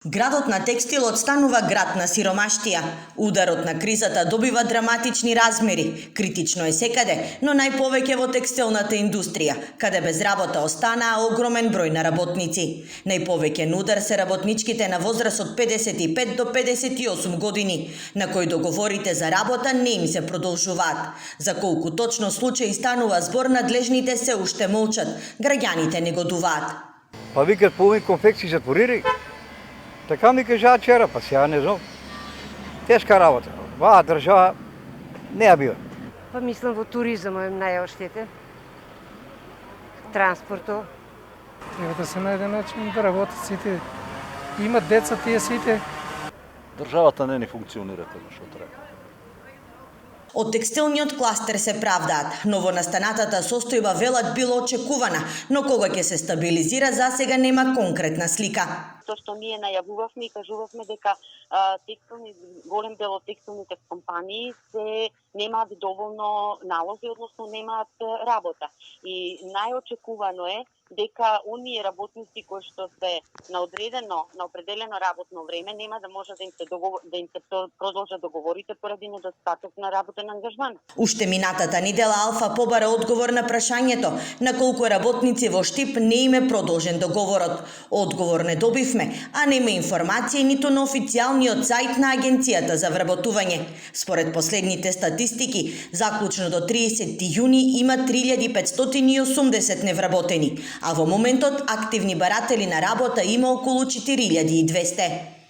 Градот на текстилот станува град на сиромаштија. Ударот на кризата добива драматични размери. Критично е секаде, но најповеќе во текстилната индустрија, каде без работа останаа огромен број на работници. Најповеќе на удар се работничките на возраст од 55 до 58 години, на кои договорите за работа не им се продолжуваат. За колку точно случаи станува збор, надлежните се уште молчат. Граѓаните негодуваат. Па викат половин конфекции затворирај. Така ми кажа вчера, па сега не знам. Тешка работа. Ваа држава не ја бива. Па мислам во туризмот е најоштетен. Транспортот. Треба да се најде начин да работат сите. Имат деца тие сите. Државата не функционира како што треба. Од текстилниот кластер се правдаат. Новонастанатата состојба велат било очекувана, но кога ќе се стабилизира, засега нема конкретна слика. Тоа што ние најавувавме и кажувавме дека голем дел од текстилните компании се немаат доволно налози, односно немаат работа. И најочекувано е дека оние работници кои што се на определено работно време нема да може да им се продолжат договорите поради недостаток на работен ангажман. Уште минатата недела Алфа побара одговор на прашањето на колку работници во Штип не им е продолжен договорот. Одговор не добивме, а нема информација ниту на официјалниот сајт на Агенцијата за вработување. Според последните статистики, заклучно до 30 јуни има 3580 невработени, а во моментот активни баратели на работа има околу 4200.